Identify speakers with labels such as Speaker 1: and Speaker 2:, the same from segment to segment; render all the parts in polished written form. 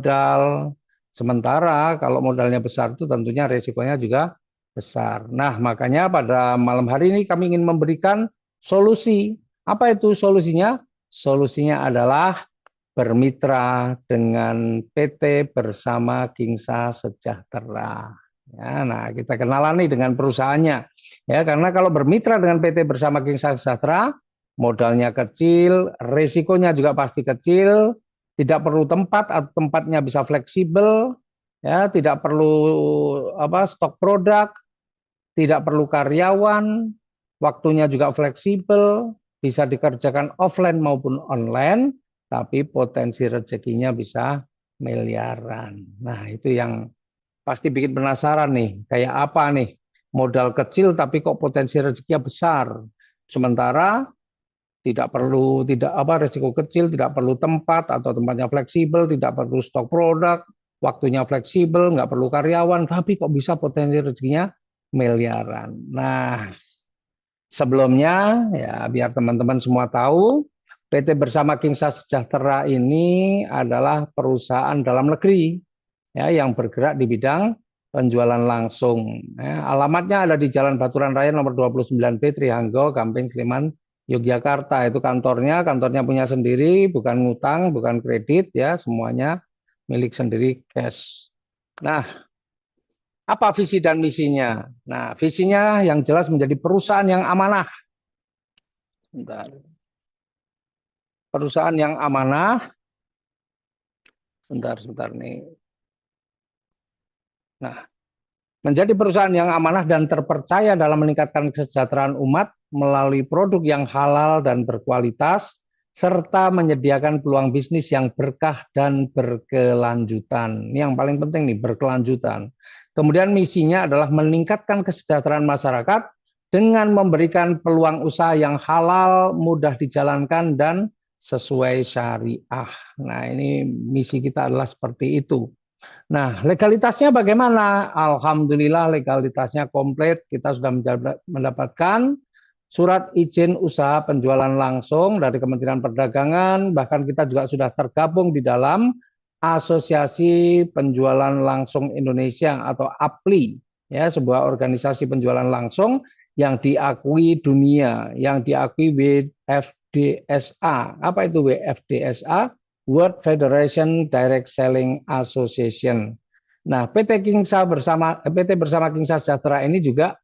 Speaker 1: modal. Sementara kalau modalnya besar itu tentunya resikonya juga besar. Nah, makanya pada malam hari ini kami ingin memberikan solusi. Apa itu solusinya? Solusinya adalah bermitra dengan PT Bersama Kingsa Sejahtera. Ya, nah, kita kenalan nih dengan perusahaannya. Ya, karena kalau bermitra dengan PT Bersama Kingsa Sejahtera, modalnya kecil, risikonya juga pasti kecil, tidak perlu tempat atau tempatnya bisa fleksibel, ya, tidak perlu stok produk, tidak perlu karyawan, waktunya juga fleksibel, bisa dikerjakan offline maupun online, tapi potensi rezekinya bisa miliaran. Nah, itu yang pasti bikin penasaran nih, kayak apa nih? Modal kecil tapi kok potensi rezekinya besar. Sementara tidak resiko kecil, tidak perlu tempat atau tempatnya fleksibel, tidak perlu stok produk, waktunya fleksibel, nggak perlu karyawan, tapi kok bisa potensi rezekinya miliaran. Nah, sebelumnya ya biar teman-teman semua tahu, PT Bersama Kingsa Sejahtera ini adalah perusahaan dalam negeri ya yang bergerak di bidang penjualan langsung. Ya, alamatnya ada di Jalan Baturan Raya nomor 29B Trihanggo, Gamping Sleman, Yogyakarta. Itu kantornya punya sendiri, bukan ngutang, bukan kredit ya, semuanya milik sendiri cash. Nah, apa visi dan misinya? Nah, visinya yang jelas menjadi perusahaan yang amanah. Bentar. Perusahaan yang amanah. Sebentar nih. Nah, menjadi perusahaan yang amanah dan terpercaya dalam meningkatkan kesejahteraan umat melalui produk yang halal dan berkualitas, serta menyediakan peluang bisnis yang berkah dan berkelanjutan. Ini yang paling penting nih, berkelanjutan. Kemudian misinya adalah meningkatkan kesejahteraan masyarakat dengan memberikan peluang usaha yang halal, mudah dijalankan, dan sesuai syariah. Nah, ini misi kita adalah seperti itu. Nah, legalitasnya bagaimana? Alhamdulillah legalitasnya komplit. Kita sudah mendapatkan surat izin usaha penjualan langsung dari Kementerian Perdagangan. Bahkan kita juga sudah tergabung di dalam Asosiasi Penjualan Langsung Indonesia atau APLI, ya, sebuah organisasi penjualan langsung yang diakui dunia, yang diakui WFDSA. Apa itu WFDSA? World Federation Direct Selling Association. Nah, PT Bersama Kingsa Sejahtera ini juga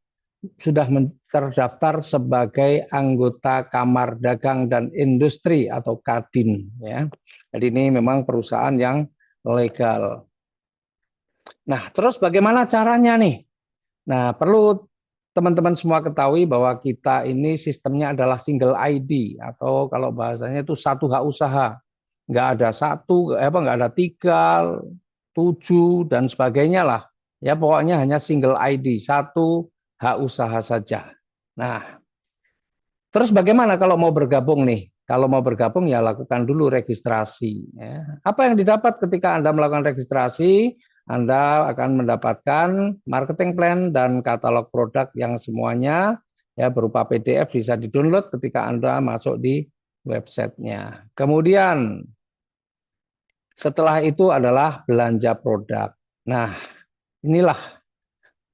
Speaker 1: sudah terdaftar sebagai anggota Kamar Dagang dan Industri atau Kadin ya. Jadi ini memang perusahaan yang legal. Nah, terus bagaimana caranya nih? Nah, perlu teman-teman semua ketahui bahwa kita ini sistemnya adalah single ID atau kalau bahasanya itu satu hak usaha. Nggak ada satu, nggak ada tiga, tujuh dan sebagainya lah. Ya pokoknya hanya single ID, satu hak usaha saja. Nah, terus bagaimana kalau mau bergabung nih? Kalau mau bergabung ya lakukan dulu registrasi. Ya. Apa yang didapat ketika Anda melakukan registrasi? Anda akan mendapatkan marketing plan dan katalog produk yang semuanya ya berupa PDF bisa di-download ketika Anda masuk di websitenya. Kemudian setelah itu adalah belanja produk. Nah, inilah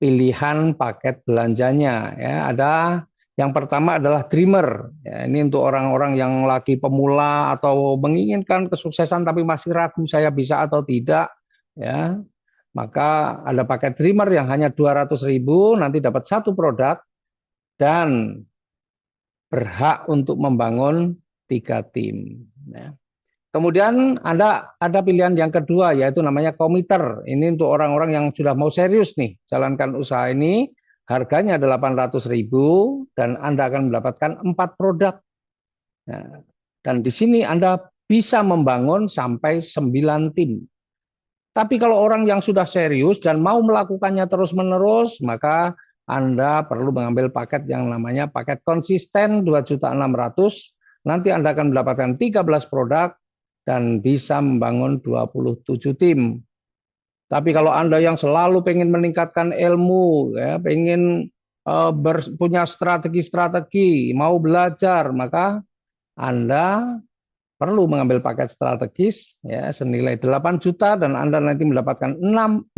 Speaker 1: pilihan paket belanjanya ya. Ada yang pertama adalah dreamer. Ya, ini untuk orang-orang yang lagi pemula atau menginginkan kesuksesan tapi masih ragu saya bisa atau tidak ya. Maka ada paket dreamer yang hanya 200.000 nanti dapat satu produk dan berhak untuk membangun 3 tim ya. Kemudian ada pilihan yang kedua yaitu namanya komiter. Ini untuk orang-orang yang sudah mau serius nih jalankan usaha ini. Harganya 800.000 dan Anda akan mendapatkan 4 produk. Nah, dan di sini Anda bisa membangun sampai 9 tim. Tapi kalau orang yang sudah serius dan mau melakukannya terus-menerus, maka Anda perlu mengambil paket yang namanya paket konsisten 2.600.000. Nanti Anda akan mendapatkan 13 produk dan bisa membangun 27 tim. Tapi kalau Anda yang selalu pengen meningkatkan ilmu, ya, pengen punya strategi-strategi, mau belajar, maka Anda perlu mengambil paket strategis ya senilai 8 juta dan Anda nanti mendapatkan 40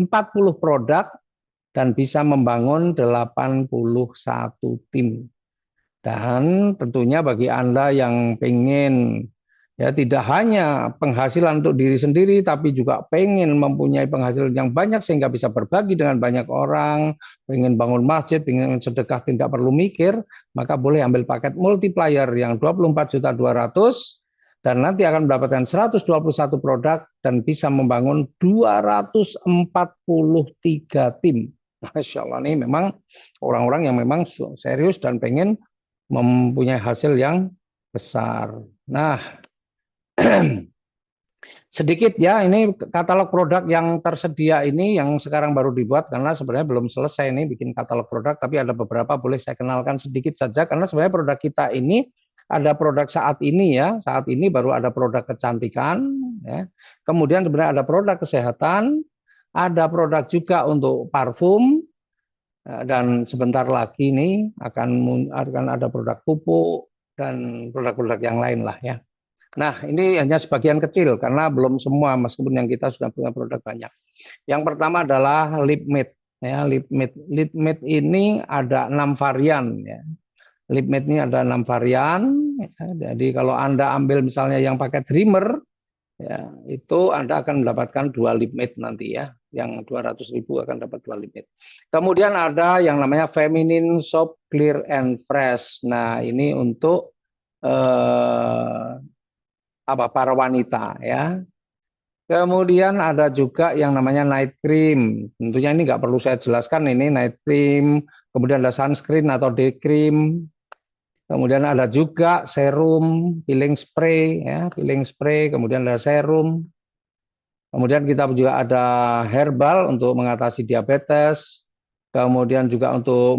Speaker 1: produk dan bisa membangun 81 tim. Dan tentunya bagi Anda yang pengen ya tidak hanya penghasilan untuk diri sendiri tapi juga pengen mempunyai penghasilan yang banyak sehingga bisa berbagi dengan banyak orang, pengen bangun masjid, pengen sedekah tidak perlu mikir, maka boleh ambil paket multiplier yang 24.200.000 dan nanti akan mendapatkan 121 produk dan bisa membangun 243 tim. Masya Allah, ini memang orang-orang yang memang serius dan pengen mempunyai hasil yang besar. Nah, sedikit ya, ini katalog produk yang tersedia ini yang sekarang baru dibuat karena sebenarnya belum selesai ini bikin katalog produk, tapi ada beberapa boleh saya kenalkan sedikit saja karena sebenarnya produk kita ini ada produk saat ini ya, saat ini baru ada produk kecantikan, ya. Kemudian sebenarnya ada produk kesehatan, ada produk juga untuk parfum, dan sebentar lagi nih akan ada produk pupuk dan produk-produk yang lain lah ya. Nah, ini hanya sebagian kecil karena belum semua meskipun yang kita sudah punya produk banyak. Yang pertama adalah lip matte ya, lip matte. Lip matte ini ada 6 varian ya. Lip matte ini ada 6 varian ya. Jadi kalau Anda ambil misalnya yang pakai Dreamer ya, itu Anda akan mendapatkan 2 lip matte nanti ya. Yang 200.000 akan dapat 2 lip matte. Kemudian ada yang namanya Feminine Soap Clear and Fresh. Nah, ini untuk para wanita ya. Kemudian ada juga yang namanya night cream. Tentunya ini nggak perlu saya jelaskan ini night cream. Kemudian ada sunscreen atau day cream. Kemudian ada juga serum, peeling spray ya, peeling spray. Kemudian ada serum. Kemudian kita juga ada herbal untuk mengatasi diabetes. Kemudian juga untuk